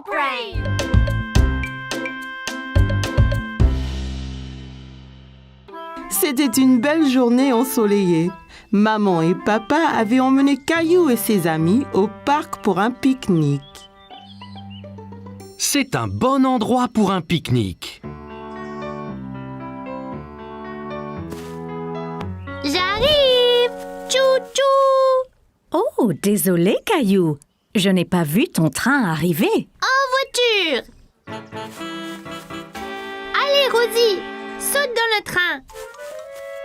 Brain! C'était une belle journée ensoleillée. Maman et papa avaient emmené Caillou et ses amis au parc pour un pique-nique. C'est un bon endroit pour un pique-nique. J'arrive! Tchou-tchou! Oh, désolé, Caillou. Je n'ai pas vu ton train arriver. En voiture! Allez, Rosie, saute dans le train!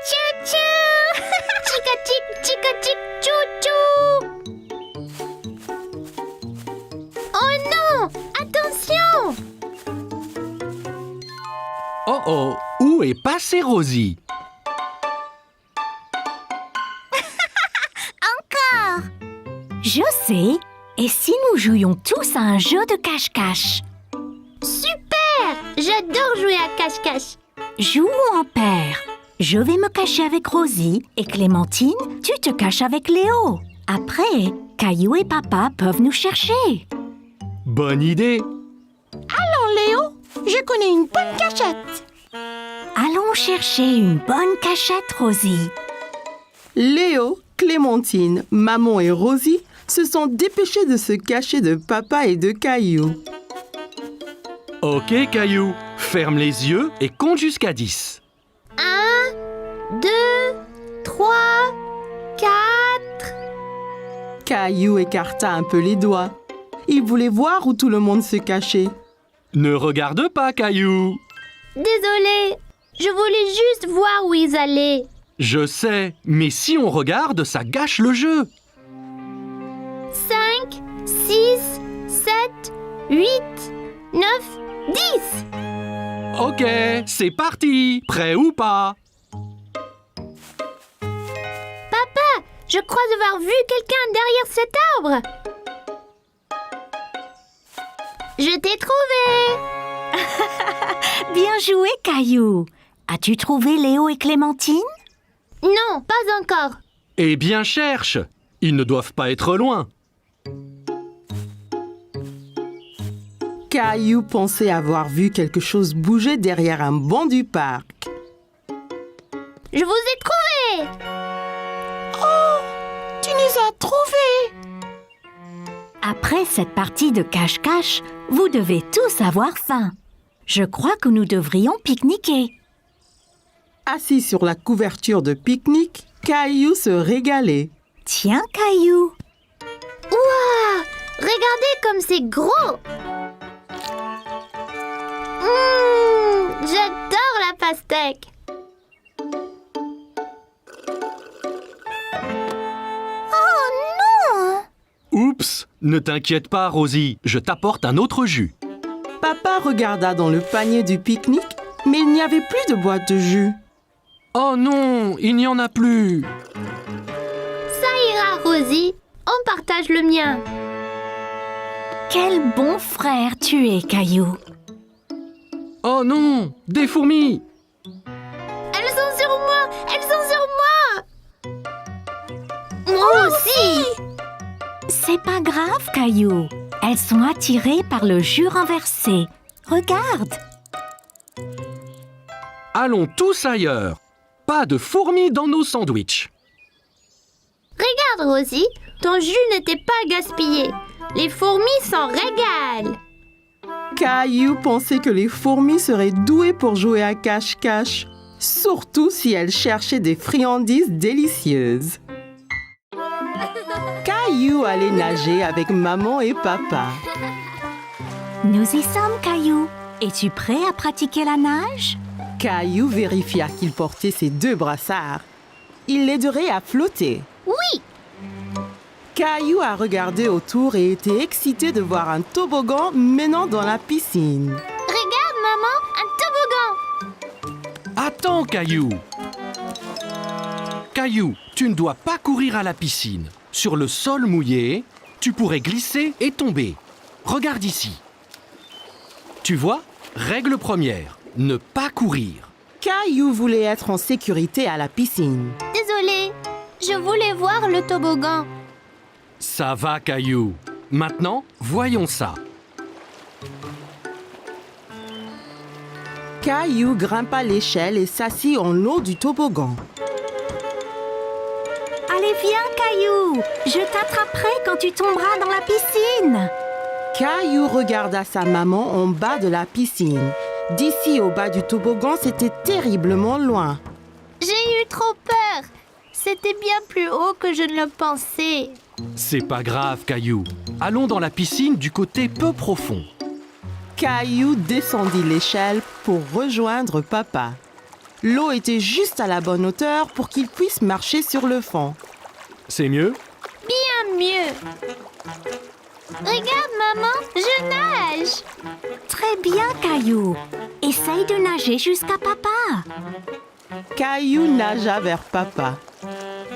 Tchou-tchou! Chica-tic, tchou-tchou! Oh non! Attention! Oh oh, où est passée Rosie? Je sais. Et si nous jouions tous à un jeu de cache-cache? Super! J'adore jouer à cache-cache. Jouons en paire. Je vais me cacher avec Rosie et Clémentine, tu te caches avec Léo. Après, Caillou et papa peuvent nous chercher. Bonne idée! Léo, je connais une bonne cachette. Allons chercher une bonne cachette, Rosie. Léo, Clémentine, maman et Rosie se sont dépêchés de se cacher de papa et de Caillou. Ok Caillou, ferme les yeux et compte jusqu'à 10. 1, 2, 3, 4... Caillou écarta un peu les doigts. Il voulait voir où tout le monde se cachait. Ne regarde pas Caillou. Désolée, je voulais juste voir où ils allaient. Je sais, mais si on regarde, ça gâche le jeu. 5, 6, 7, 8, 9, 10. Ok, c'est parti. Prêt ou pas? Papa, je crois avoir vu quelqu'un derrière cet arbre. Je t'ai trouvé. Bien joué, Caillou. As-tu trouvé Léo et Clémentine? Non, pas encore. Eh bien cherche. Ils ne doivent pas être loin. Caillou pensait avoir vu quelque chose bouger derrière un banc du parc. Je vous ai trouvé. Tu nous as trouvés! Après cette partie de cache-cache, vous devez tous avoir faim. Je crois que nous devrions pique-niquer. Assis sur la couverture de pique-nique, Caillou se régalait. Tiens, Caillou. Ouah, regardez comme c'est gros. J'adore la pastèque. Oh non! Oups, ne t'inquiète pas Rosie, je t'apporte un autre jus. Papa regarda dans le panier du pique-nique, mais il n'y avait plus de boîte de jus. Oh non, il n'y en a plus. Ça ira, Rosie. On partage le mien. Quel bon frère tu es, Caillou. Oh non, des fourmis. Elles sont sur moi! Elles sont sur moi! Moi aussi! C'est pas grave, Caillou. Elles sont attirées par le jus renversé. Regarde. Allons tous ailleurs. Pas de fourmis dans nos sandwichs. Regarde, Rosie, ton jus n'était pas gaspillé. Les fourmis s'en régalent. Caillou pensait que les fourmis seraient douées pour jouer à cache-cache, surtout si elles cherchaient des friandises délicieuses. Caillou allait nager avec maman et papa. Nous y sommes, Caillou. Es-tu prêt à pratiquer la nage? Caillou vérifia qu'il portait ses 2 brassards. Il l'aiderait à flotter. Oui! Caillou a regardé autour et était excité de voir un toboggan menant dans la piscine. Regarde, maman, un toboggan! Attends Caillou. Caillou, tu ne dois pas courir à la piscine. Sur le sol mouillé, tu pourrais glisser et tomber. Regarde ici. Tu vois, règle première, ne pas courir. Caillou voulait être en sécurité à la piscine. Désolée, je voulais voir le toboggan. Ça va Caillou. Maintenant, voyons ça. Caillou grimpa l'échelle et s'assit en haut du toboggan. Allez, viens, Caillou. Je t'attraperai quand tu tomberas dans la piscine. Caillou regarda sa maman en bas de la piscine. D'ici au bas du toboggan, c'était terriblement loin. J'ai eu trop peur. C'était bien plus haut que je ne le pensais. C'est pas grave, Caillou. Allons dans la piscine du côté peu profond. Caillou descendit l'échelle pour rejoindre papa. L'eau était juste à la bonne hauteur pour qu'il puisse marcher sur le fond. C'est mieux? Bien mieux. Regarde, maman, je nage. Très bien, Caillou. Essaye de nager jusqu'à papa. Caillou nagea vers papa.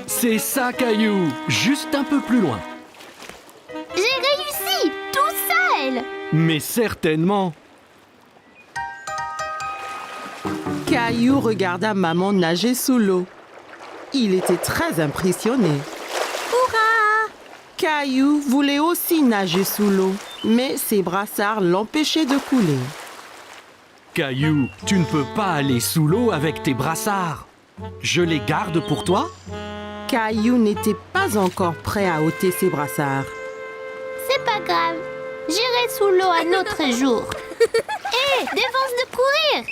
C'est ça, Caillou. Juste un peu plus loin. J'ai réussi, tout seul. Mais certainement. Caillou regarda maman nager sous l'eau. Il était très impressionné. Hurrah! Caillou voulait aussi nager sous l'eau, mais ses brassards l'empêchaient de couler. Caillou, tu ne peux pas aller sous l'eau avec tes brassards. Je les garde pour toi? Caillou n'était pas encore prêt à ôter ses brassards. C'est pas grave. J'irai sous l'eau un autre jour. Hé, défense de courir.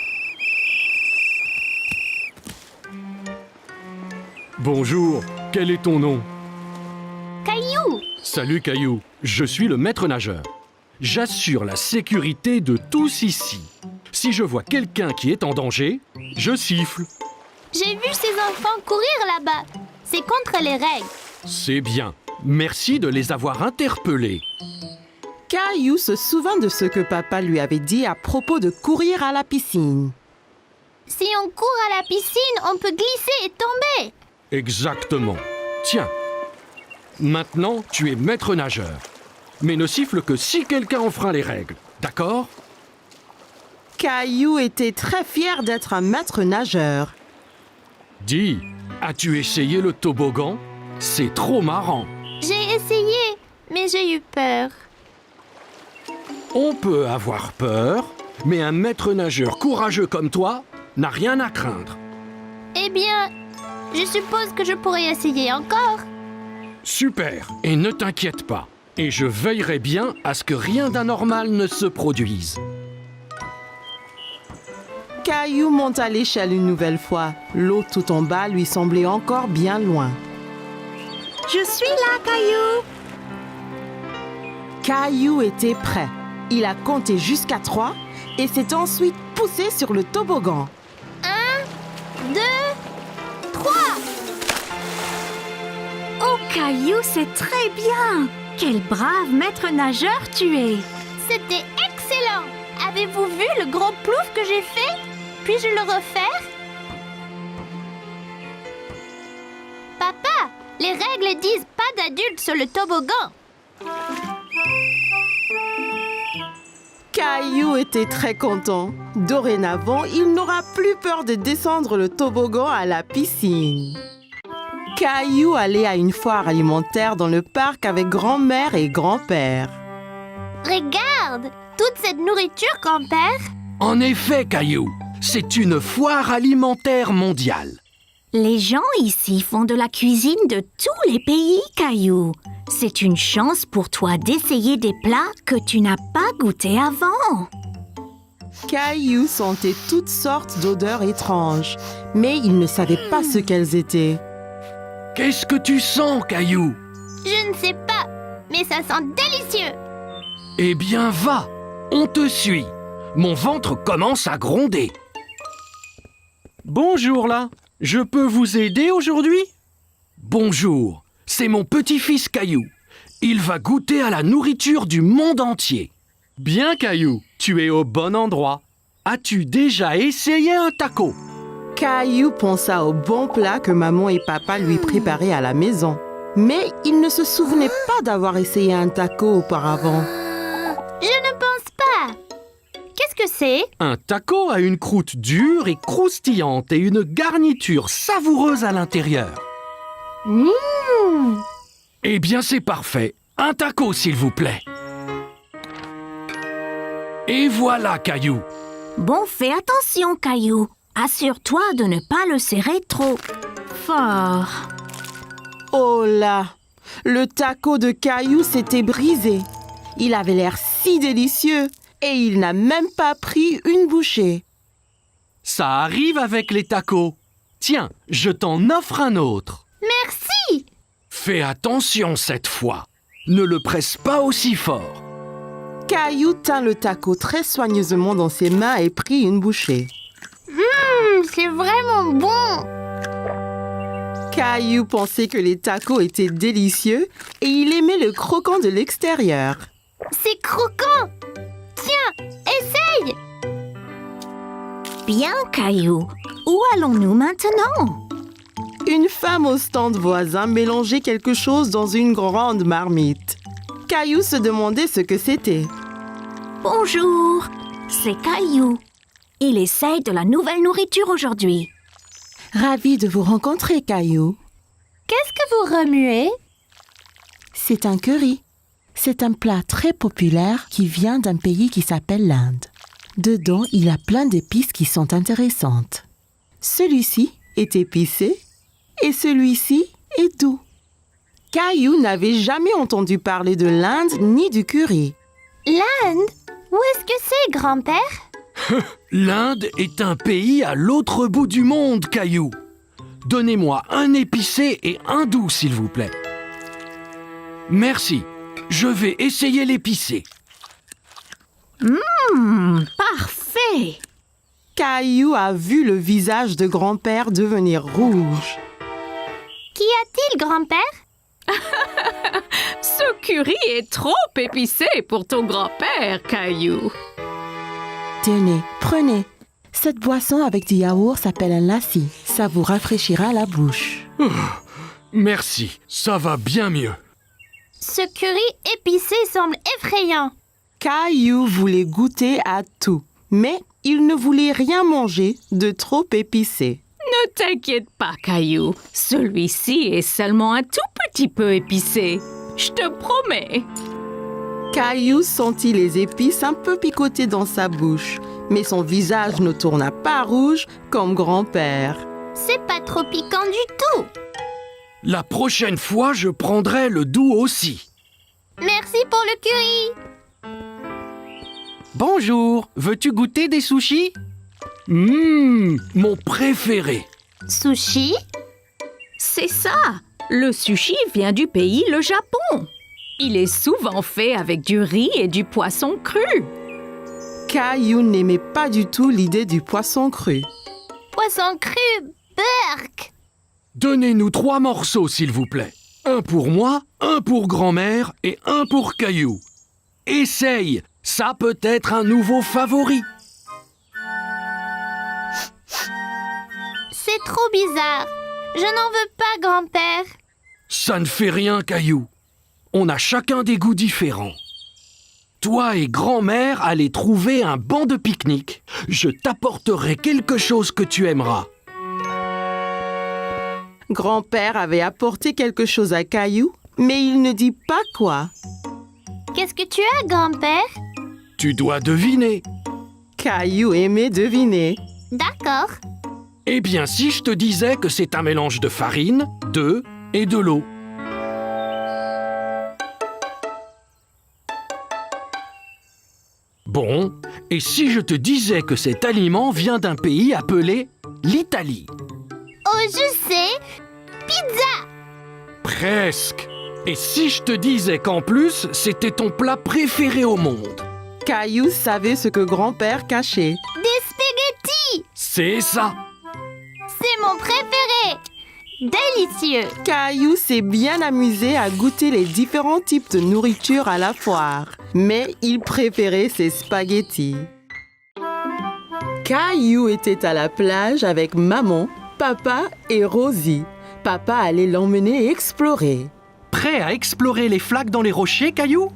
Bonjour, quel est ton nom? Caillou. Salut Caillou, je suis le maître nageur. J'assure la sécurité de tous ici. Si je vois quelqu'un qui est en danger, je siffle. J'ai vu ces enfants courir là-bas. C'est contre les règles. C'est bien. Merci de les avoir interpellés. Caillou se souvint de ce que papa lui avait dit à propos de courir à la piscine. Si on court à la piscine, on peut glisser et tomber. Exactement. Tiens. Maintenant, tu es maître nageur. Mais ne siffle que si quelqu'un enfreint les règles. D'accord? Caillou était très fier d'être un maître nageur. Dis, as-tu essayé le toboggan? C'est trop marrant. J'ai essayé, mais j'ai eu peur. On peut avoir peur, mais un maître nageur courageux comme toi n'a rien à craindre. Eh bien, je suppose que je pourrais essayer encore. Super, et ne t'inquiète pas. Et je veillerai bien à ce que rien d'anormal ne se produise. Caillou monta l'échelle une nouvelle fois. L'eau tout en bas lui semblait encore bien loin. Je suis là, Caillou. Caillou était prêt. Il a compté jusqu'à 3 et s'est ensuite poussé sur le toboggan. 1, 2, 3. Oh, Caillou, c'est très bien. Quel brave maître nageur tu es. C'était excellent. Avez-vous vu le gros plouf que j'ai fait? Puis-je le refaire? Papa, les règles disent pas d'adultes sur le toboggan. Caillou était très content. Dorénavant, il n'aura plus peur de descendre le toboggan à la piscine. Caillou allait à une foire alimentaire dans le parc avec grand-mère et grand-père. Regarde, toute cette nourriture, grand-père. En effet, Caillou, c'est une foire alimentaire mondiale. Les gens ici font de la cuisine de tous les pays, Caillou. C'est une chance pour toi d'essayer des plats que tu n'as pas goûtés avant. Caillou sentait toutes sortes d'odeurs étranges, mais il ne savait pas ce qu'elles étaient. Qu'est-ce que tu sens, Caillou? Je ne sais pas, mais ça sent délicieux. Eh bien, va, on te suit. Mon ventre commence à gronder. Bonjour là, je peux vous aider aujourd'hui? Bonjour, c'est mon petit-fils Caillou. Il va goûter à la nourriture du monde entier. Bien Caillou, tu es au bon endroit. As-tu déjà essayé un taco? Caillou pensa au bon plat que maman et papa lui préparaient à la maison. Mais il ne se souvenait pas d'avoir essayé un taco auparavant. Je ne pense pas. Qu'est-ce que c'est? Un taco a une croûte dure et croustillante et une garniture savoureuse à l'intérieur. Eh bien, c'est parfait. Un taco, s'il vous plaît. Et voilà, Caillou. Bon, fais attention, Caillou. Assure-toi de ne pas le serrer trop fort. Oh là! Le taco de Caillou s'était brisé. Il avait l'air si délicieux et il n'a même pas pris une bouchée. Ça arrive avec les tacos. Tiens, je t'en offre un autre. Merci! Fais attention cette fois. Ne le presse pas aussi fort. Caillou tint le taco très soigneusement dans ses mains et prit une bouchée. C'est vraiment bon! Caillou pensait que les tacos étaient délicieux et il aimait le croquant de l'extérieur. C'est croquant! Tiens, essaye! Bien, Caillou. Où allons-nous maintenant? Une femme au stand voisin mélangeait quelque chose dans une grande marmite. Caillou se demandait ce que c'était. Bonjour, c'est Caillou. Il essaye de la nouvelle nourriture aujourd'hui. Ravi de vous rencontrer, Caillou. Qu'est-ce que vous remuez? C'est un curry. C'est un plat très populaire qui vient d'un pays qui s'appelle l'Inde. Dedans, il y a plein d'épices qui sont intéressantes. Celui-ci est épicé et celui-ci est doux. Caillou n'avait jamais entendu parler de l'Inde ni du curry. L'Inde? Où est-ce que c'est, grand-père? L'Inde est un pays à l'autre bout du monde, Caillou. Donnez-moi un épicé et un doux, s'il vous plaît. Merci. Je vais essayer l'épicé. Parfait! Caillou a vu le visage de grand-père devenir rouge. Qu'y a-t-il, grand-père? Ce curry est trop épicé pour ton grand-père, Caillou. Tenez, prenez. Cette boisson avec du yaourt s'appelle un lassi. Ça vous rafraîchira la bouche. Merci, ça va bien mieux. Ce curry épicé semble effrayant. Caillou voulait goûter à tout, mais il ne voulait rien manger de trop épicé. Ne t'inquiète pas, Caillou. Celui-ci est seulement un tout petit peu épicé. Je te promets. Caillou sentit les épices un peu picoter dans sa bouche, mais son visage ne tourna pas rouge comme grand-père. C'est pas trop piquant du tout. La prochaine fois, je prendrai le doux aussi. Merci pour le curry. Bonjour, veux-tu goûter des sushis? Mon préféré. Sushi? C'est ça. Le sushi vient du pays, le Japon. Il est souvent fait avec du riz et du poisson cru. Caillou n'aimait pas du tout l'idée du poisson cru. Poisson cru, burk. Donnez-nous 3 morceaux, s'il vous plaît. Un pour moi, un pour grand-mère et un pour Caillou. Essaye, ça peut être un nouveau favori. C'est trop bizarre. Je n'en veux pas, grand-père. Ça ne fait rien, Caillou. On a chacun des goûts différents. Toi et grand-mère allez trouver un banc de pique-nique. Je t'apporterai quelque chose que tu aimeras. Grand-père avait apporté quelque chose à Caillou, mais il ne dit pas quoi. Qu'est-ce que tu as, grand-père? Tu dois deviner. Caillou aimait deviner. D'accord. Eh bien, si je te disais que c'est un mélange de farine, d'œufs et de l'eau. Bon, et si je te disais que cet aliment vient d'un pays appelé l'Italie? Oh, je sais. Pizza. Presque. Et si je te disais qu'en plus, c'était ton plat préféré au monde? Caillou savait ce que grand-père cachait. Des spaghettis. C'est ça. C'est mon préféré. Délicieux. Caillou s'est bien amusé à goûter les différents types de nourriture à la foire, mais il préférait ses spaghettis. Caillou était à la plage avec maman, papa et Rosie. Papa allait l'emmener explorer. Prêt à explorer les flaques dans les rochers, Caillou?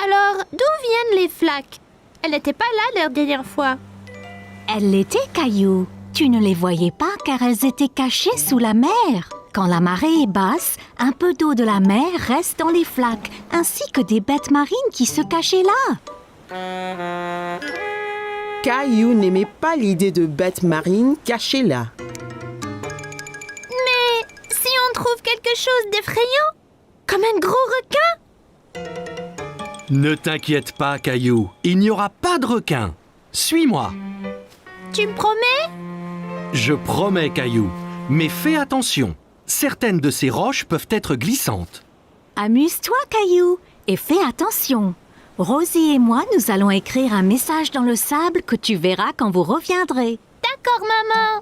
Alors, d'où viennent les flaques? Elle n'était pas là la dernière fois. Elles l'étaient, Caillou. Tu ne les voyais pas car elles étaient cachées sous la mer. Quand la marée est basse, un peu d'eau de la mer reste dans les flaques, ainsi que des bêtes marines qui se cachaient là. Caillou n'aimait pas l'idée de bêtes marines cachées là. Mais si on trouve quelque chose d'effrayant, comme un gros requin? Ne t'inquiète pas, Caillou. Il n'y aura pas de requin. Suis-moi. Tu me promets? Je promets, Caillou. Mais fais attention. Certaines de ces roches peuvent être glissantes. Amuse-toi, Caillou, et fais attention. Rosie et moi, nous allons écrire un message dans le sable que tu verras quand vous reviendrez. D'accord, maman.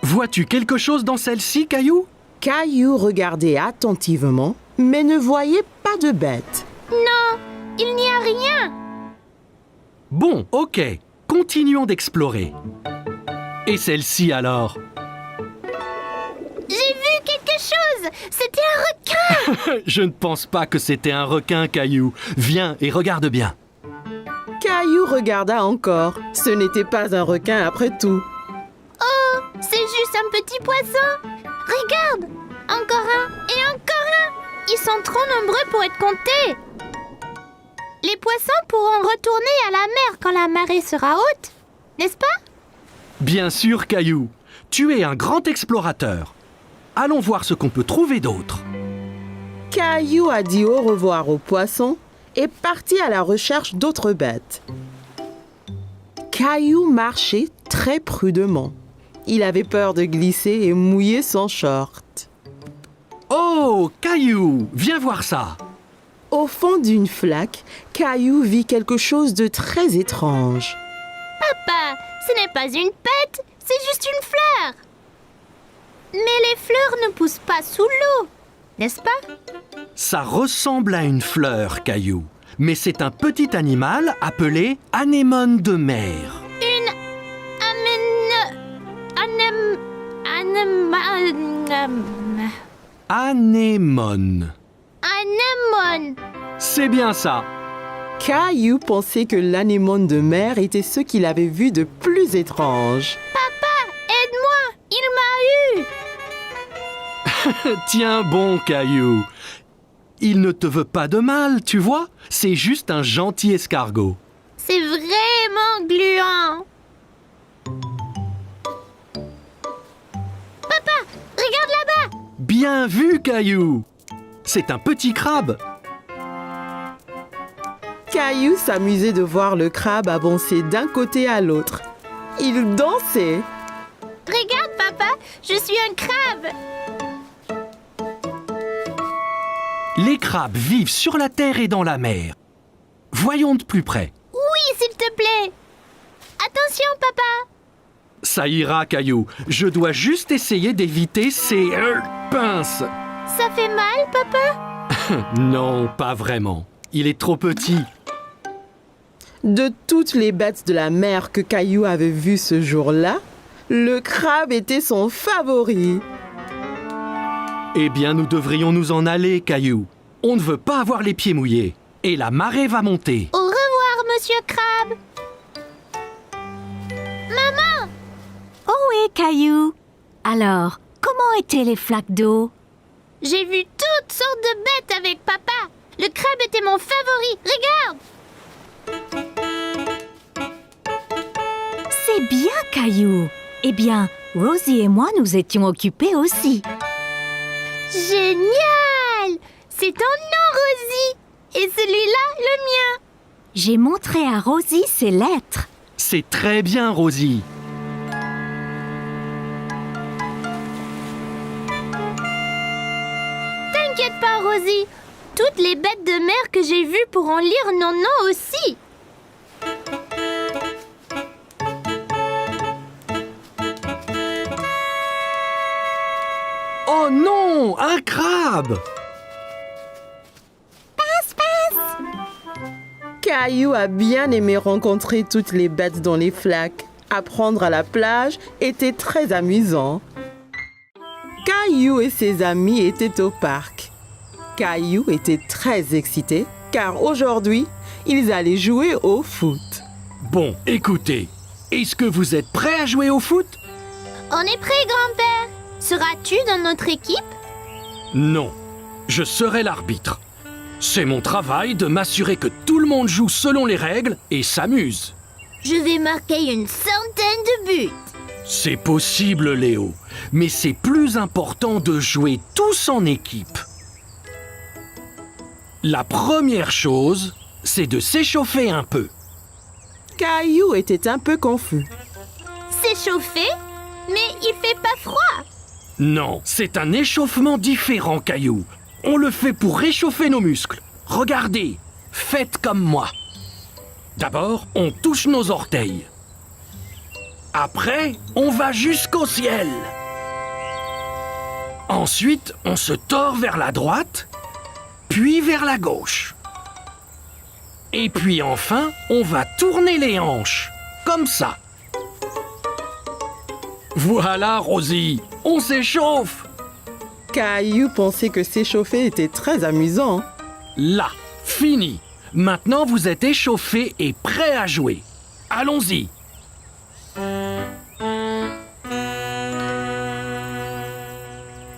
Vois-tu quelque chose dans celle-ci, Caillou? Caillou regardait attentivement, mais ne voyait pas de bête. Non, il n'y a rien. Bon, ok. Continuons d'explorer. Et celle-ci alors? J'ai vu quelque chose. C'était un requin. Je ne pense pas que c'était un requin, Caillou. Viens et regarde bien. Caillou regarda encore. Ce n'était pas un requin après tout. Oh, c'est juste un petit poisson. Regarde, encore un et encore un. Ils sont trop nombreux pour être comptés. Les poissons pourront retourner à la mer quand la marée sera haute, n'est-ce pas? Bien sûr, Caillou. Tu es un grand explorateur. Allons voir ce qu'on peut trouver d'autre. Caillou a dit au revoir aux poissons et partit à la recherche d'autres bêtes. Caillou marchait très prudemment. Il avait peur de glisser et mouiller son short. Oh, Caillou, viens voir ça. Au fond d'une flaque, Caillou vit quelque chose de très étrange. Papa, ce n'est pas une pète, c'est juste une fleur. Mais les fleurs ne poussent pas sous l'eau, n'est-ce pas? Ça ressemble à une fleur, Caillou. Mais c'est un petit animal appelé anémone de mer. Une Anémone. anémone. C'est bien ça. Caillou pensait que l'anémone de mer était ce qu'il avait vu de plus étrange. Aide-moi, il m'a eu. Tiens bon, Caillou. Il ne te veut pas de mal, tu vois. C'est juste un gentil escargot. C'est vraiment gluant. Papa, regarde là-bas. Bien vu, Caillou. C'est un petit crabe. Caillou s'amusait de voir le crabe avancer d'un côté à l'autre. Il dansait. Regarde, papa, je suis un crabe. Les crabes vivent sur la terre et dans la mer. Voyons de plus près. Oui, s'il te plaît. Attention, papa. Ça ira, Caillou. Je dois juste essayer d'éviter ces pinces. Ça fait mal, papa? Non, pas vraiment. Il est trop petit. De toutes les bêtes de la mer que Caillou avait vues ce jour-là, le crabe était son favori. Eh bien, nous devrions nous en aller, Caillou. On ne veut pas avoir les pieds mouillés. Et la marée va monter. Au revoir, monsieur Crabe. Maman! Oh oui, Caillou. Alors, comment étaient les flaques d'eau? J'ai vu toutes sortes de bêtes avec papa. Le crabe était mon favori. Regarde! C'est bien, Caillou. Eh bien, Rosie et moi, nous étions occupés aussi. Génial! C'est ton nom, Rosie. Et celui-là, le mien. J'ai montré à Rosie ses lettres. C'est très bien, Rosie. T'inquiète pas, Rosie. Toutes les bêtes de mer que j'ai vues pourront lire nos noms aussi. Oh non, un crabe! Caillou a bien aimé rencontrer toutes les bêtes dans les flaques. Apprendre à la plage était très amusant. Caillou et ses amis étaient au parc. Caillou était très excité car aujourd'hui, ils allaient jouer au foot. Bon, écoutez, est-ce que vous êtes prêts à jouer au foot? On est prêt, grand-père. Seras-tu dans notre équipe? Non, je serai l'arbitre. C'est mon travail de m'assurer que tout le monde joue selon les règles et s'amuse. Je vais marquer une centaine de buts. C'est possible, Léo, mais c'est plus important de jouer tous en équipe. La première chose, c'est de s'échauffer un peu. Caillou était un peu confus. S'échauffer? Mais il fait pas froid. Non, c'est un échauffement différent, Caillou. On le fait pour réchauffer nos muscles. Regardez, faites comme moi. D'abord, on touche nos orteils. Après, on va jusqu'au ciel. Ensuite, on se tord vers la droite, puis vers la gauche. Et puis enfin, on va tourner les hanches, comme ça. Voilà, Rosie, on s'échauffe. Caillou pensait que s'échauffer était très amusant. Là, fini. Maintenant, vous êtes échauffés et prêts à jouer. Allons-y.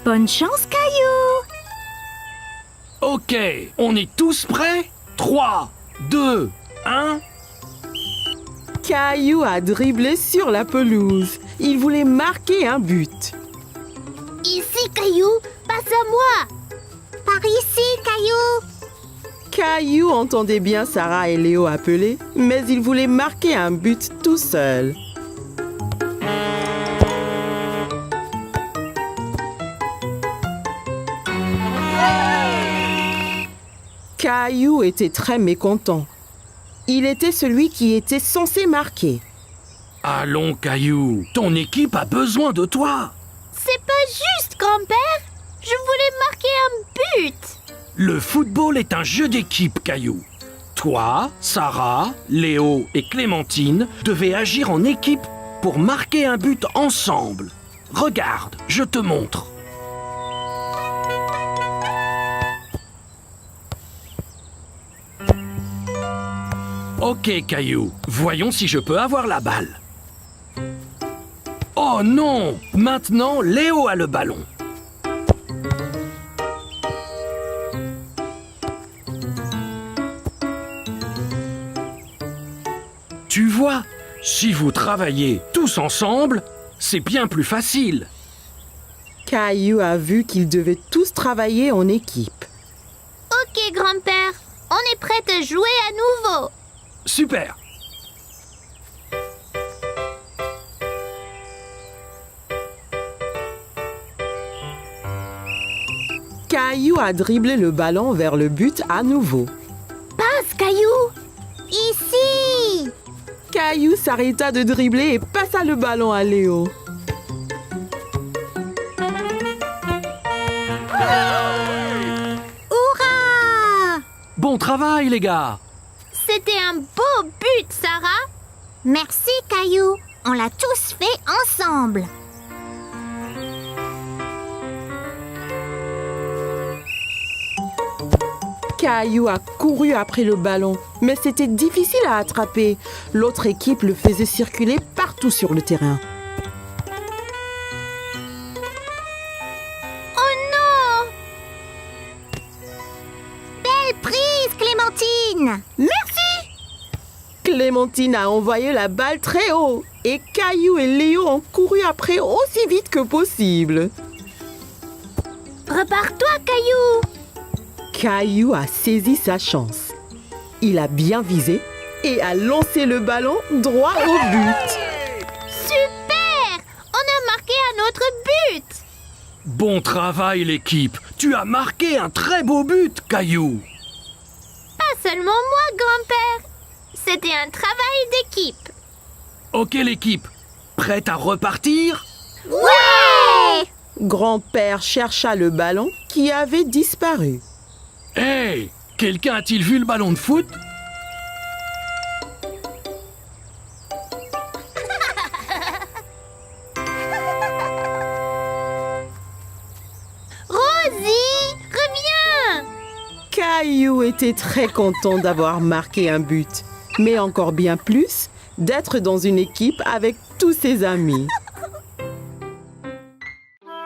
Bonne chance, Caillou! Ok, on est tous prêts? 3, 2, 1... Caillou a dribblé sur la pelouse. Il voulait marquer un but. Ici, Caillou, passe à moi. Par ici, Caillou. Caillou entendait bien Sarah et Léo appeler, mais il voulait marquer un but tout seul. Caillou était très mécontent. Il était celui qui était censé marquer. Allons, Caillou, ton équipe a besoin de toi. C'est pas juste, grand-père. Je voulais marquer un but. Le football est un jeu d'équipe, Caillou. Toi, Sarah, Léo et Clémentine devez agir en équipe pour marquer un but ensemble. Regarde, je te montre. Ok, Caillou, voyons si je peux avoir la balle. Oh non! Maintenant, Léo a le ballon. Tu vois, si vous travaillez tous ensemble, c'est bien plus facile. Caillou a vu qu'ils devaient tous travailler en équipe. Ok, grand-père. On est prêt à jouer à nouveau. Super! Caillou a dribblé le ballon vers le but à nouveau. Passe, Caillou. Ici. Caillou s'arrêta de dribbler et passa le ballon à Léo. Hurrah! Bon travail, les gars! C'était un beau but, Sarah. Merci, Caillou. On l'a tous fait ensemble. Caillou a couru après le ballon, mais c'était difficile à attraper. L'autre équipe le faisait circuler partout sur le terrain. Oh non! Belle prise, Clémentine. Merci. Clémentine a envoyé la balle très haut et Caillou et Léo ont couru après aussi vite que possible. Repars-toi, Caillou. Caillou a saisi sa chance. Il a bien visé et a lancé le ballon droit au but. Super! On a marqué un autre but. Bon travail, l'équipe! Tu as marqué un très beau but, Caillou! Pas seulement moi, grand-père. C'était un travail d'équipe. Ok, l'équipe, prête à repartir? Ouais! Grand-père chercha le ballon qui avait disparu. Hey! Quelqu'un a-t-il vu le ballon de foot? Rosie, reviens! Caillou était très content d'avoir marqué un but, mais encore bien plus d'être dans une équipe avec tous ses amis.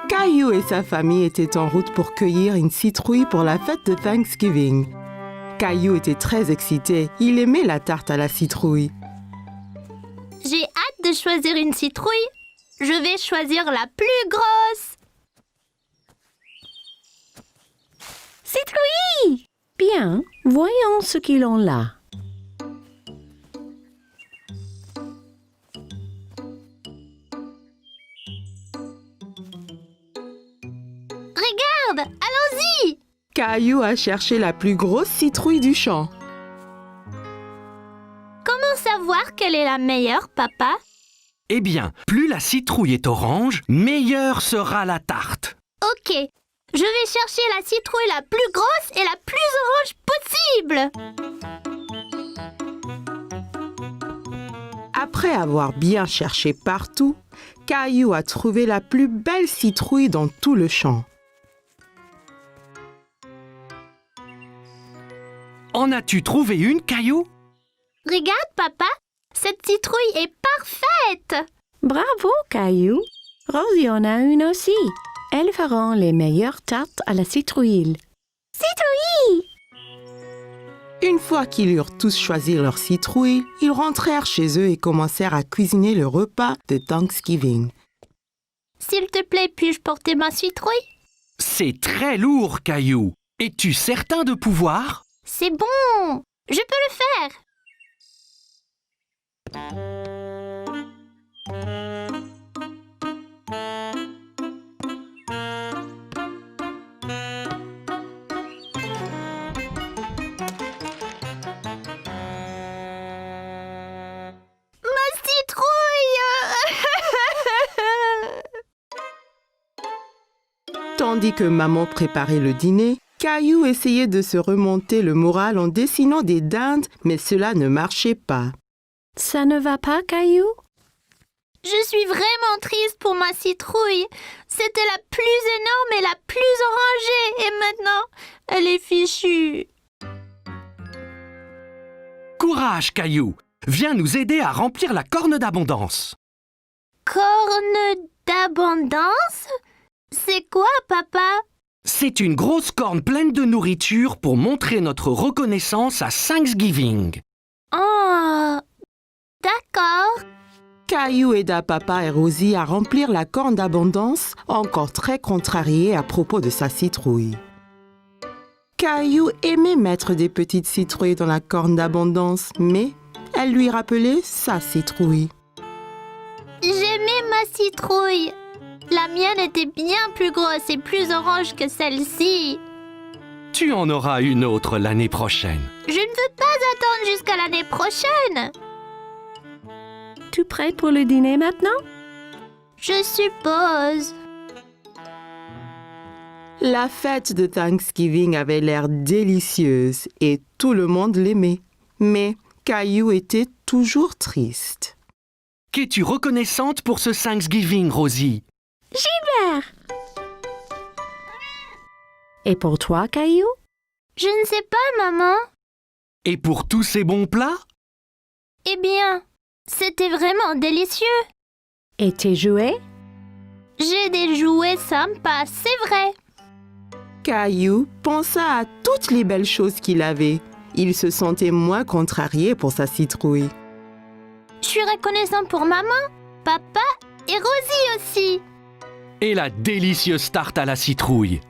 Caillou et sa famille étaient en route pour cueillir une citrouille pour la fête de Thanksgiving. Caillou était très excité. Il aimait la tarte à la citrouille. J'ai hâte de choisir une citrouille. Je vais choisir la plus grosse. Citrouille! Bien, voyons ce qu'ils ont là. Regarde, allons-y! Caillou a cherché la plus grosse citrouille du champ. Comment savoir quelle est la meilleure, papa? Eh bien, plus la citrouille est orange, meilleure sera la tarte. Ok, je vais chercher la citrouille la plus grosse et la plus orange possible. Après avoir bien cherché partout, Caillou a trouvé la plus belle citrouille dans tout le champ. En as-tu trouvé une, Caillou? Regarde, papa, cette citrouille est parfaite. Bravo, Caillou. Rosie en a une aussi. Elles feront les meilleures tartes à la citrouille. Citrouille! Une fois qu'ils eurent tous choisi leur citrouille, ils rentrèrent chez eux et commencèrent à cuisiner le repas de Thanksgiving. S'il te plaît, puis-je porter ma citrouille? C'est très lourd, Caillou. Es-tu certain de pouvoir? C'est bon, je peux le faire. Ma citrouille! Tandis que maman préparait le dîner, Caillou essayait de se remonter le moral en dessinant des dindes, mais cela ne marchait pas. Ça ne va pas, Caillou? Je suis vraiment triste pour ma citrouille. C'était la plus énorme et la plus orangée. Et maintenant, elle est fichue. Courage, Caillou. Viens nous aider à remplir la corne d'abondance. Corne d'abondance? C'est quoi, papa? C'est une grosse corne pleine de nourriture pour montrer notre reconnaissance à Thanksgiving. Oh, d'accord. Caillou aida papa et Rosie à remplir la corne d'abondance, encore très contrarié à propos de sa citrouille. Caillou aimait mettre des petites citrouilles dans la corne d'abondance, mais elle lui rappelait sa citrouille. J'aimais ma citrouille. La mienne était bien plus grosse et plus orange que celle-ci. Tu en auras une autre l'année prochaine. Je ne veux pas attendre jusqu'à l'année prochaine. Tu prêt pour le dîner maintenant? Je suppose. La fête de Thanksgiving avait l'air délicieuse et tout le monde l'aimait. Mais Caillou était toujours triste. Qu'es-tu reconnaissante pour ce Thanksgiving, Rosie? Gilbert! Et pour toi, Caillou? Je ne sais pas, maman. Et pour tous ces bons plats? Eh bien, c'était vraiment délicieux. Et tes jouets? J'ai des jouets sympas, c'est vrai. Caillou pensa à toutes les belles choses qu'il avait. Il se sentait moins contrarié pour sa citrouille. Je suis reconnaissant pour maman, papa et Rosie aussi. Et la délicieuse tarte à la citrouille.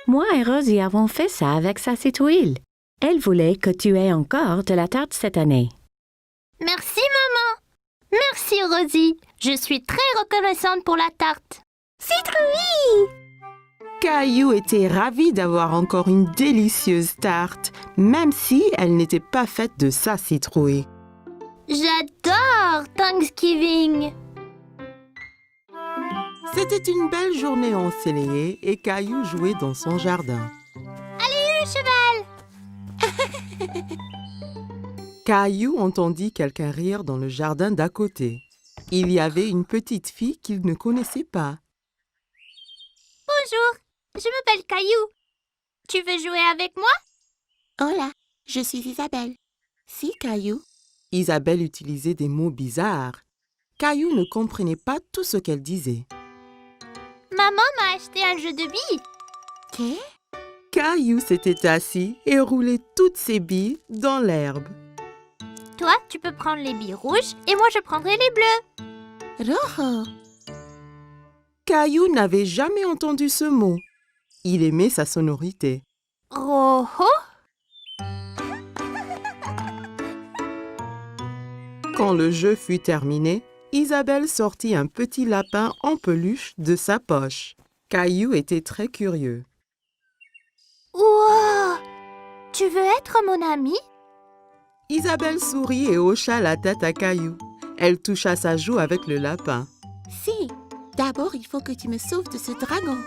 Moi et Rosie avons fait ça avec sa citrouille. Elle voulait que tu aies encore de la tarte cette année. Merci, maman. Merci, Rosie. Je suis très reconnaissante pour la tarte. Citrouille! Caillou était ravi d'avoir encore une délicieuse tarte, même si elle n'était pas faite de sa citrouille. J'adore Thanksgiving. C'était une belle journée ensoleillée et Caillou jouait dans son jardin. Le cheval. Caillou entendit quelqu'un rire dans le jardin d'à côté. Il y avait une petite fille qu'il ne connaissait pas. Bonjour, je m'appelle Caillou. Tu veux jouer avec moi? Hola, je suis Isabelle. Si, Caillou. Isabelle utilisait des mots bizarres. Caillou ne comprenait pas tout ce qu'elle disait. Maman m'a acheté un jeu de billes. Qu'est? Caillou s'était assis et roulait toutes ses billes dans l'herbe. Toi, tu peux prendre les billes rouges et moi, je prendrai les bleues. Rojo. Caillou n'avait jamais entendu ce mot. Il aimait sa sonorité. Rojo. Quand le jeu fut terminé, Isabelle sortit un petit lapin en peluche de sa poche. Caillou était très curieux. Wow! Tu veux être mon ami? Isabelle sourit et hocha la tête à Caillou. Elle toucha sa joue avec le lapin. Si, d'abord il faut que tu me sauves de ce dragon.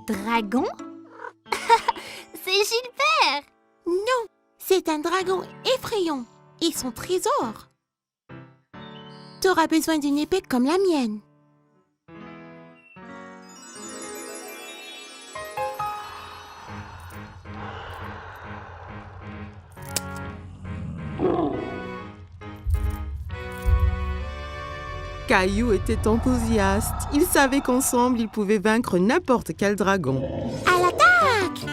Dragon? C'est Gilbert! Non, c'est un dragon effrayant et son trésor. T'auras besoin d'une épée comme la mienne. Caillou était enthousiaste. Il savait qu'ensemble, ils pouvaient vaincre n'importe quel dragon. À l'attaque!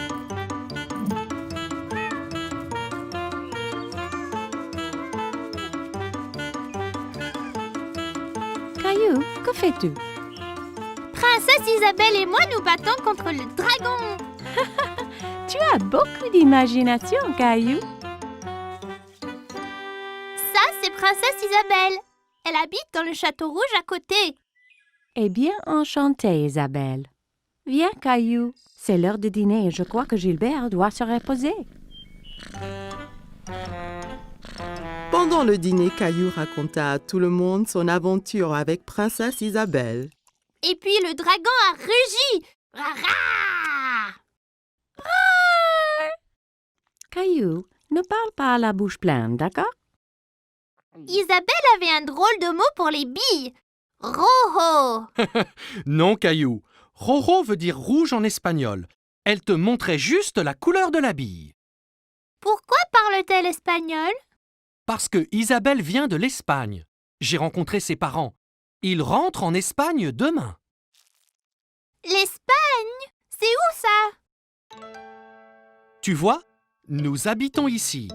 Caillou, que fais-tu? Princesse Isabelle et moi nous battons contre le dragon. Tu as beaucoup d'imagination, Caillou. Ça, c'est Princesse Isabelle. Elle habite dans le château rouge à côté. Eh bien, enchantée, Isabelle. Viens, Caillou. C'est l'heure de dîner et je crois que Gilbert doit se reposer. Pendant le dîner, Caillou raconta à tout le monde son aventure avec Princesse Isabelle. Et puis le dragon a rugi. Rara! Caillou, ne parle pas à la bouche pleine, d'accord? Isabelle avait un drôle de mot pour les billes. Rojo. Non, Caillou. Rojo veut dire rouge en espagnol. Elle te montrait juste la couleur de la bille. Pourquoi parle-t-elle espagnol? Parce que Isabelle vient de l'Espagne. J'ai rencontré ses parents. Ils rentrent en Espagne demain. L'Espagne? C'est où ça? Tu vois, nous habitons ici.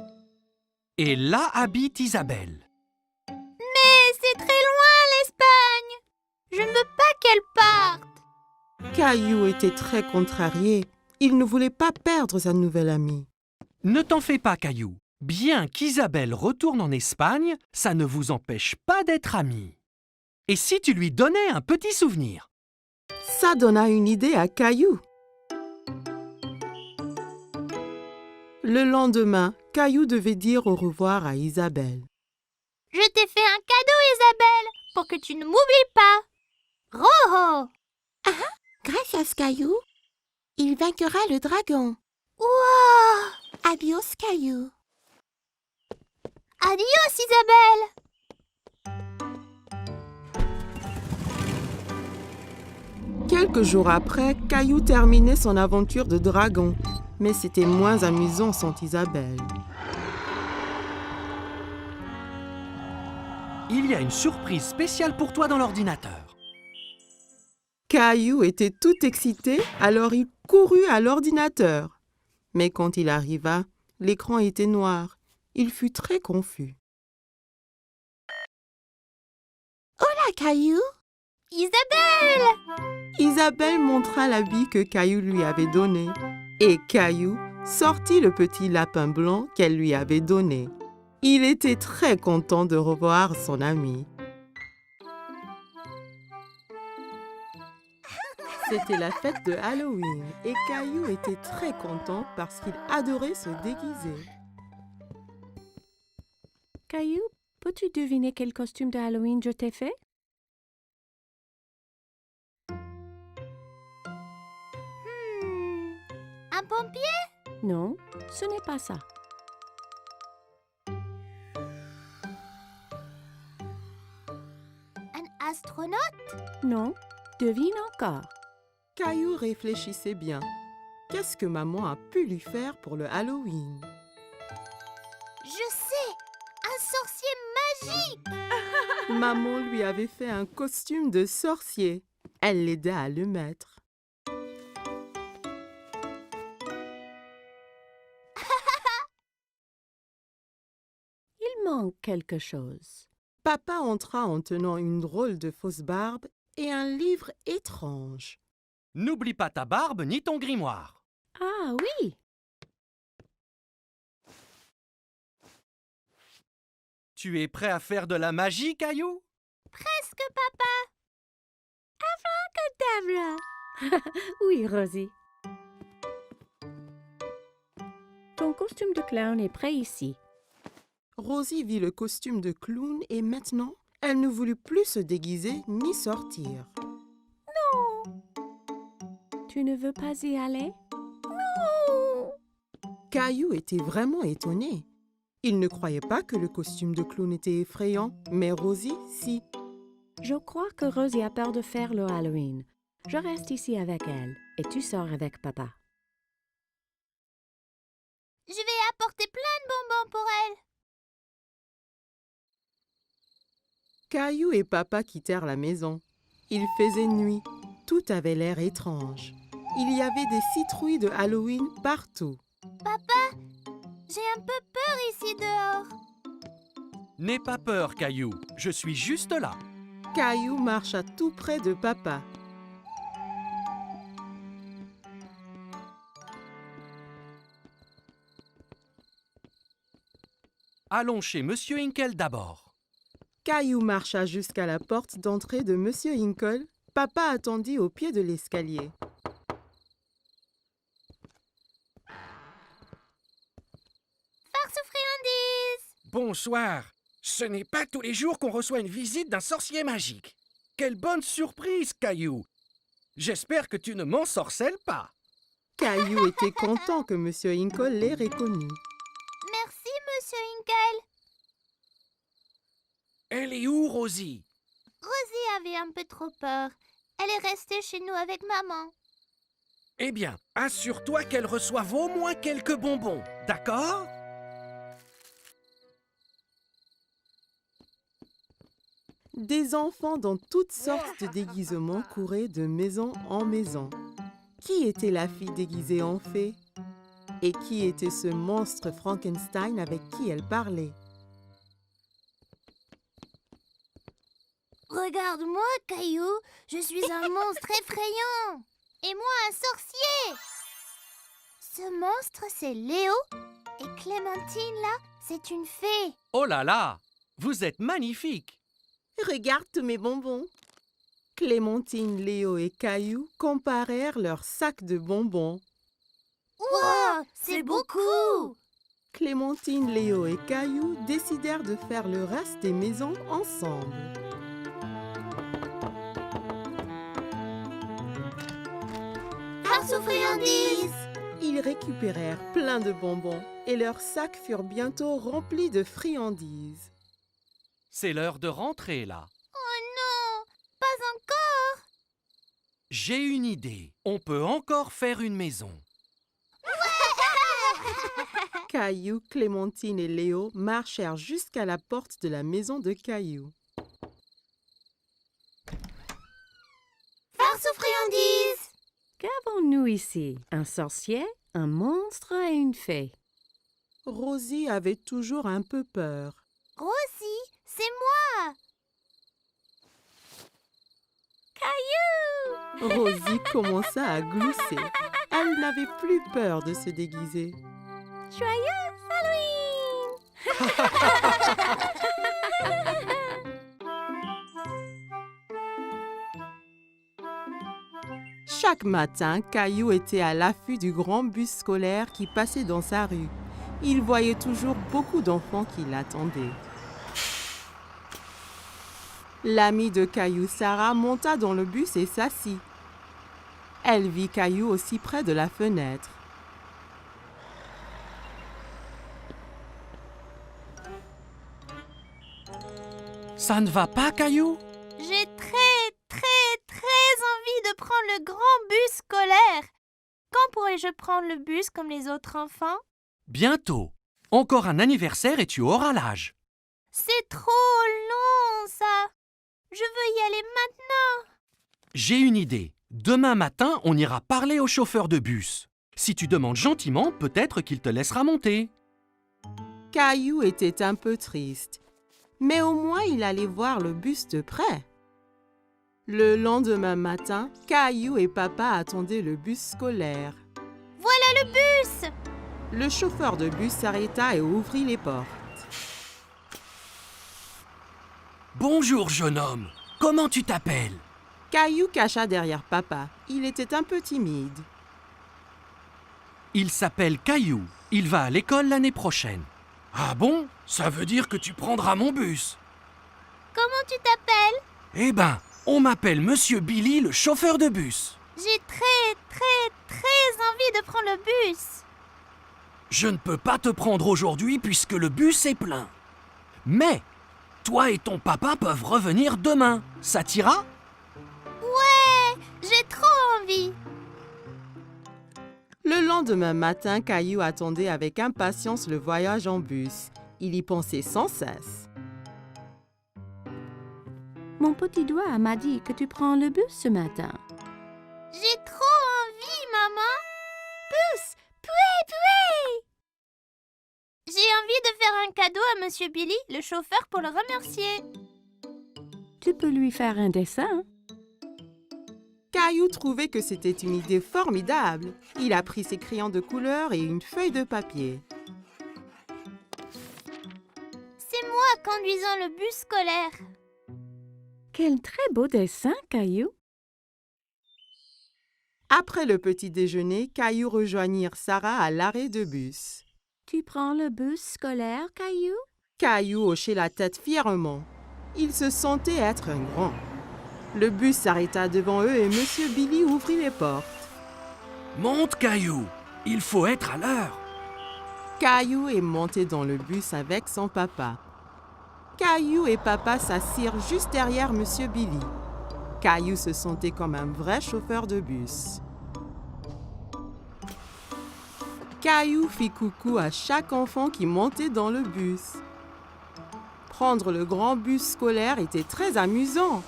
Et là habite Isabelle. Mais c'est très loin l'Espagne. Je ne veux pas qu'elle parte. Caillou était très contrarié. Il ne voulait pas perdre sa nouvelle amie. Ne t'en fais pas, Caillou. Bien qu'Isabelle retourne en Espagne, ça ne vous empêche pas d'être amis. Et si tu lui donnais un petit souvenir? Ça donna une idée à Caillou. Le lendemain, Caillou devait dire au revoir à Isabelle. Je t'ai fait un cadeau, Isabelle, pour que tu ne m'oublies pas. Rojo. Grâce à Caillou, il vaincra le dragon. Wow. Adios, Caillou. Adios, Isabelle. Quelques jours après, Caillou terminait son aventure de dragon. Mais c'était moins amusant sans Isabelle. Il y a une surprise spéciale pour toi dans l'ordinateur. Caillou était tout excité, alors il courut à l'ordinateur. Mais quand il arriva, l'écran était noir. Il fut très confus. Hola, Caillou. Isabelle. Isabelle montra la bille que Caillou lui avait donnée. Et Caillou sortit le petit lapin blanc qu'elle lui avait donné. Il était très content de revoir son ami. C'était la fête de Halloween et Caillou était très content parce qu'il adorait se déguiser. Caillou, peux-tu deviner quel costume de Halloween je t'ai fait? Un pompier? Non, ce n'est pas ça. Un astronaute? Non, devine encore. Caillou réfléchissait bien. Qu'est-ce que maman a pu lui faire pour le Halloween? Je sais. Un sorcier magique. Maman lui avait fait un costume de sorcier. Elle l'aida à le mettre. Il manque quelque chose. Papa entra en tenant une drôle de fausse barbe et un livre étrange. N'oublie pas ta barbe ni ton grimoire. Ah oui, Tu es prêt à faire de la magie, Caillou? Presque, papa. oui, Rosie. Ton costume de clown est prêt ici. Rosie vit le costume de clown et maintenant, elle ne voulut plus se déguiser ni sortir. Tu ne veux pas y aller? Caillou était vraiment étonné. Il ne croyait pas que le costume de clown était effrayant, mais Rosie, si. Je crois que Rosie a peur de faire le Halloween. Je reste ici avec elle et tu sors avec papa. Je vais apporter plein de bonbons pour elle. Caillou et papa quittèrent la maison. Il faisait nuit. Tout avait l'air étrange. Il y avait des citrouilles de Halloween partout. Papa, j'ai un peu peur ici dehors. N'aie pas peur, Caillou. Je suis juste là. Caillou marcha tout près de papa. Allons chez Monsieur Hinkle d'abord. Caillou marcha jusqu'à la porte d'entrée de Monsieur Hinkle. Papa attendit au pied de l'escalier. Farce aux friandises. Bonsoir. Ce n'est pas tous les jours qu'on reçoit une visite d'un sorcier magique. Quelle bonne surprise, Caillou. J'espère que tu ne m'ensorcelles pas. Caillou était content que Monsieur Hinkle l'ait reconnu. Merci, Monsieur Hinkle. Elle est où, Rosie? Rosie avait un peu trop peur. Elle est restée chez nous avec maman. Eh bien, assure-toi qu'elle reçoive au moins quelques bonbons, d'accord? Des enfants dans toutes sortes de déguisements couraient de maison en maison. Qui était la fille déguisée en fée? Et qui était ce monstre Frankenstein avec qui elle parlait? Regarde-moi, Caillou. Je suis un monstre effrayant. Et moi, un sorcier. Ce monstre, c'est Léo. Et Clémentine, là, c'est une fée. Oh là là! Vous êtes magnifique! Regarde tous mes bonbons. Clémentine, Léo et Caillou comparèrent leurs sacs de bonbons. Wow, c'est beaucoup. Clémentine, Léo et Caillou décidèrent de faire le reste des maisons ensemble. Farce aux friandises. Ils récupérèrent plein de bonbons et leurs sacs furent bientôt remplis de friandises. C'est l'heure de rentrer, là. Oh non, pas encore. J'ai une idée. On peut encore faire une maison. Caillou, Clémentine et Léo marchèrent jusqu'à la porte de la maison de Caillou. Farce aux friandises. Qu'avons-nous ici? Un sorcier, un monstre et une fée. Rosie avait toujours un peu peur. Rosie, c'est moi. Rosie commença à glousser. Elle n'avait plus peur de se déguiser. Joyeux Halloween. Chaque matin, Caillou était à l'affût du grand bus scolaire qui passait dans sa rue. Il voyait toujours beaucoup d'enfants qui l'attendaient. L'amie de Caillou, Sarah, monta dans le bus et s'assit. Elle vit Caillou aussi près de la fenêtre. Ça ne va pas, Caillou? J'ai très envie de prendre le grand bus scolaire. Quand pourrai-je prendre le bus comme les autres enfants? Bientôt. Encore un anniversaire et tu auras l'âge. C'est trop long, ça. Je veux y aller maintenant. J'ai une idée. Demain matin, on ira parler au chauffeur de bus. Si tu demandes gentiment, peut-être qu'il te laissera monter. Caillou était un peu triste, mais au moins il allait voir le bus de près. Le lendemain matin, Caillou et papa attendaient le bus scolaire. Voilà le bus! Le chauffeur de bus s'arrêta et ouvrit les portes. Bonjour, jeune homme. Comment tu t'appelles? Caillou cacha derrière papa. Il était un peu timide. Il s'appelle Caillou. Il va à l'école l'année prochaine. Ah bon? Ça veut dire que tu prendras mon bus. Comment tu t'appelles? Eh ben, on m'appelle Monsieur Billy, le chauffeur de bus. J'ai très envie de prendre le bus. Je ne peux pas te prendre aujourd'hui puisque le bus est plein. Mais, toi et ton papa peuvent revenir demain. Ça t'ira? Ouais, j'ai trop envie. Le lendemain matin, Caillou attendait avec impatience le voyage en bus. Il y pensait sans cesse. Mon petit doigt m'a dit que tu prends le bus ce matin. J'ai trop envie, maman. Bus, pouet. J'ai envie de faire un cadeau à Monsieur Billy, le chauffeur, pour le remercier. Tu peux lui faire un dessin. Caillou trouvait que c'était une idée formidable. Il a pris ses crayons de couleur et une feuille de papier. C'est moi conduisant le bus scolaire. Quel très beau dessin, Caillou. Après le petit déjeuner, Caillou rejoignit Sarah à l'arrêt de bus. Tu prends le bus scolaire, Caillou? Caillou hochait la tête fièrement. Il se sentait être un grand. Le bus s'arrêta devant eux et Monsieur Billy ouvrit les portes. Monte, Caillou. Il faut être à l'heure. Caillou est monté dans le bus avec son papa. Caillou et papa s'assirent juste derrière Monsieur Billy. Caillou se sentait comme un vrai chauffeur de bus. Caillou fit coucou à chaque enfant qui montait dans le bus. Prendre le grand bus scolaire était très amusant.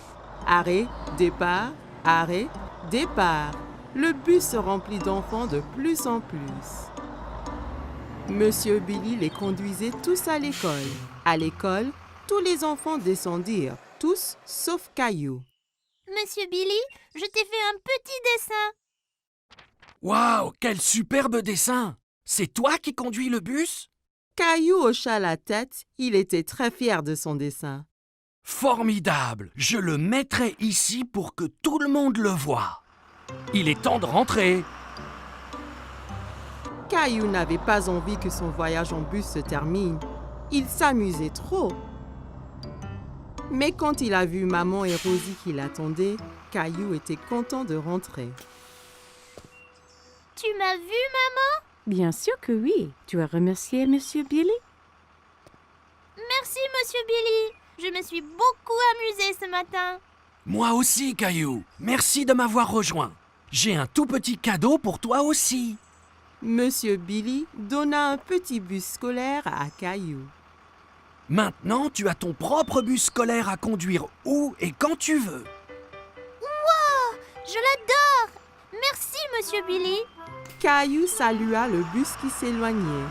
Arrêt, départ, arrêt, départ. Le bus se remplit d'enfants de plus en plus. Monsieur Billy les conduisait tous à l'école. À l'école, tous les enfants descendirent, tous sauf Caillou. Monsieur Billy, je t'ai fait un petit dessin. Waouh, quel superbe dessin! C'est toi qui conduis le bus? Caillou hocha la tête, il était très fier de son dessin. Formidable! Je le mettrai ici pour que tout le monde le voie. Il est temps de rentrer. Caillou n'avait pas envie que son voyage en bus se termine. Il s'amusait trop. Mais quand il a vu maman et Rosie qui l'attendaient, Caillou était content de rentrer. Tu m'as vu, maman? Bien sûr que oui. Tu as remercié Monsieur Billy? Merci, Monsieur Billy. Je me suis beaucoup amusée ce matin. Moi aussi, Caillou. Merci de m'avoir rejoint. J'ai un tout petit cadeau pour toi aussi. Monsieur Billy donna un petit bus scolaire à Caillou. Maintenant, tu as ton propre bus scolaire à conduire où et quand tu veux. Wow, je l'adore. Merci, Monsieur Billy. Caillou salua le bus qui s'éloignait.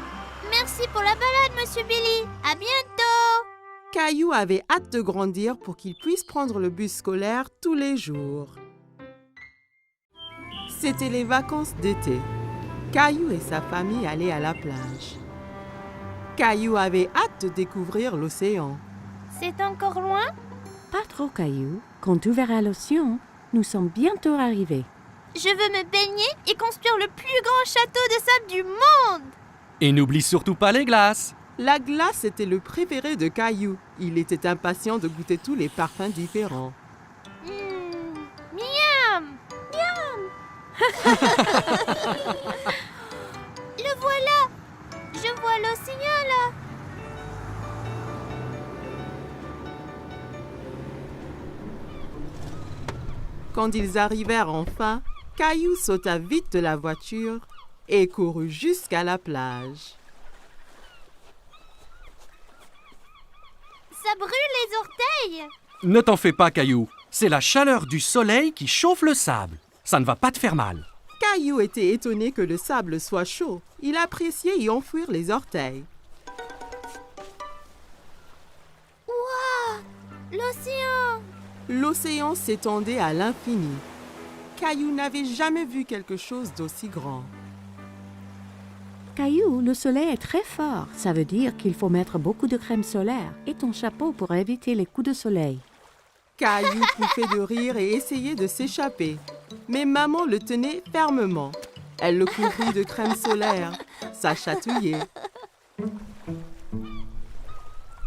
Merci pour la balade, Monsieur Billy. À bientôt. Caillou avait hâte de grandir pour qu'il puisse prendre le bus scolaire tous les jours. C'était les vacances d'été. Caillou et sa famille allaient à la plage. Caillou avait hâte de découvrir l'océan. C'est encore loin? Pas trop, Caillou. Quand tu verras l'océan, nous sommes bientôt arrivés. Je veux me baigner et construire le plus grand château de sable du monde. Et n'oublie surtout pas les glaces. La glace était le préféré de Caillou. Il était impatient de goûter tous les parfums différents. Miam! Le voilà! Je vois l'océan là! Quand ils arrivèrent enfin, Caillou sauta vite de la voiture et courut jusqu'à la plage. Ça brûle les orteils! Ne t'en fais pas, Caillou. C'est la chaleur du soleil qui chauffe le sable. Ça ne va pas te faire mal. Caillou était étonné que le sable soit chaud. Il appréciait y enfouir les orteils. Waouh! L'océan! L'océan s'étendait à l'infini. Caillou n'avait jamais vu quelque chose d'aussi grand. Caillou, le soleil est très fort. Ça veut dire qu'il faut mettre beaucoup de crème solaire et ton chapeau pour éviter les coups de soleil. Caillou pouffait de rire et essayait de s'échapper. Mais maman le tenait fermement. Elle le couvrit de crème solaire. Ça chatouillait.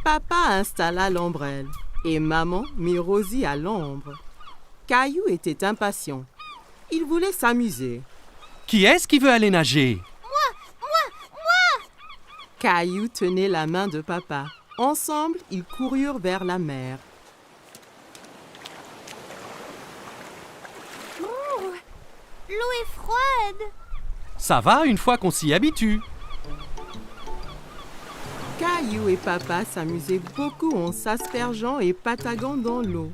Papa installa l'ombrelle et maman mit Rosie à l'ombre. Caillou était impatient. Il voulait s'amuser. Qui est-ce qui veut aller nager? Caillou tenait la main de papa. Ensemble, ils coururent vers la mer. L'eau est froide. Ça va une fois qu'on s'y habitue. Caillou et papa s'amusaient beaucoup en s'aspergeant et pataguant dans l'eau.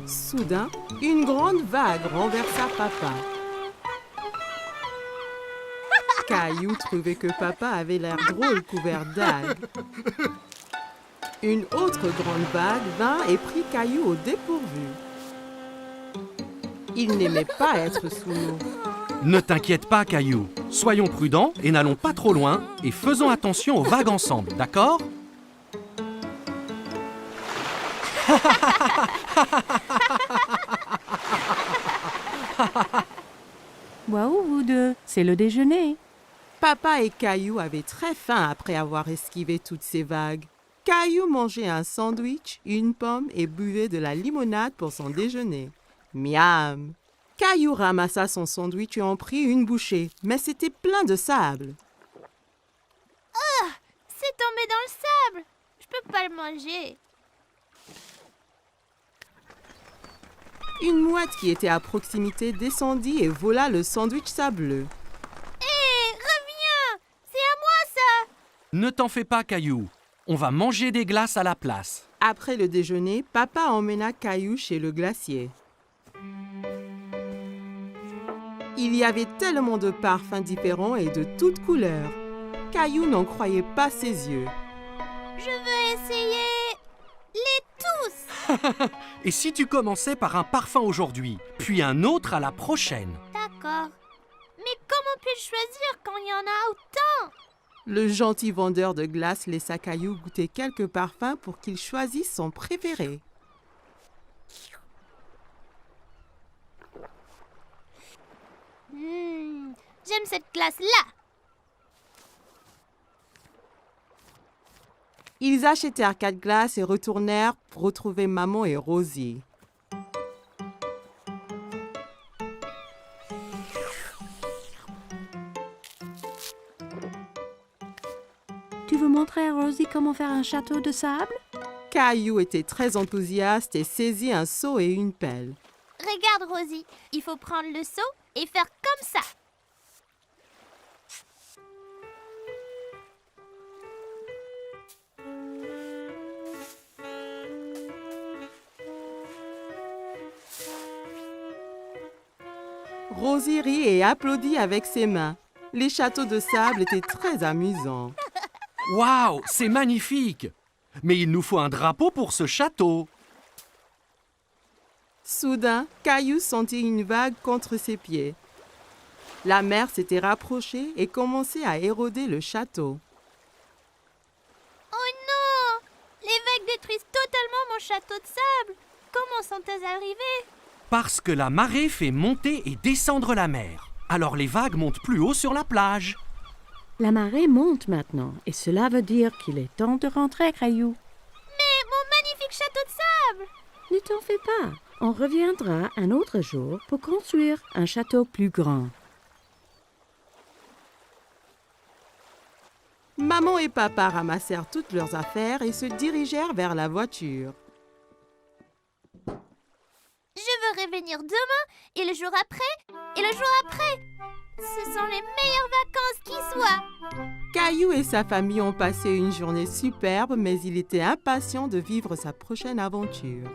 Soudain, une grande vague renversa papa. Caillou trouvait que papa avait l'air drôle couvert d'algues. Une autre grande vague vint et prit Caillou au dépourvu. Il n'aimait pas être sous l'eau. Ne t'inquiète pas, Caillou. Soyons prudents et n'allons pas trop loin et faisons attention aux vagues ensemble, d'accord? Waouh, vous deux, c'est le déjeuner. Papa et Caillou avaient très faim après avoir esquivé toutes ces vagues. Caillou mangeait un sandwich, une pomme et buvait de la limonade pour son déjeuner. Miam! Caillou ramassa son sandwich et en prit une bouchée, mais c'était plein de sable. C'est tombé dans le sable. Je peux pas le manger. Une mouette qui était à proximité descendit et vola le sandwich sableux. Hé, reviens! C'est à moi ça! Ne t'en fais pas, Caillou. On va manger des glaces à la place. Après le déjeuner, papa emmena Caillou chez le glacier. Il y avait tellement de parfums différents et de toutes couleurs. Caillou n'en croyait pas ses yeux. Je veux essayer les tous. Et si tu commençais par un parfum aujourd'hui, puis un autre à la prochaine? D'accord. Mais comment puis-je choisir quand il y en a autant? Le gentil vendeur de glace laissa Caillou goûter quelques parfums pour qu'il choisisse son préféré. J'aime cette glace-là. Ils achetèrent 4 glaces et retournèrent pour retrouver maman et Rosie. Tu veux montrer à Rosie comment faire un château de sable? Caillou était très enthousiaste et saisit un seau et une pelle. Regarde, Rosie. Il faut prendre le seau et faire comme ça. Rosie rit et applaudit avec ses mains. Les châteaux de sable étaient très amusants. Waouh, c'est magnifique! Mais il nous faut un drapeau pour ce château. Soudain, Caillou sentit une vague contre ses pieds. La mer s'était rapprochée et commençait à éroder le château. Oh non! Les vagues détruisent totalement mon château de sable. Comment sont-elles arrivées? Parce que la marée fait monter et descendre la mer. Alors les vagues montent plus haut sur la plage. La marée monte maintenant et cela veut dire qu'il est temps de rentrer, Caillou. Mais mon magnifique château de sable! Ne t'en fais pas. On reviendra un autre jour pour construire un château plus grand. Maman et papa ramassèrent toutes leurs affaires et se dirigèrent vers la voiture. Je veux revenir demain et le jour après et le jour après. Ce sont les meilleures vacances qui soient. Caillou et sa famille ont passé une journée superbe, mais il était impatient de vivre sa prochaine aventure.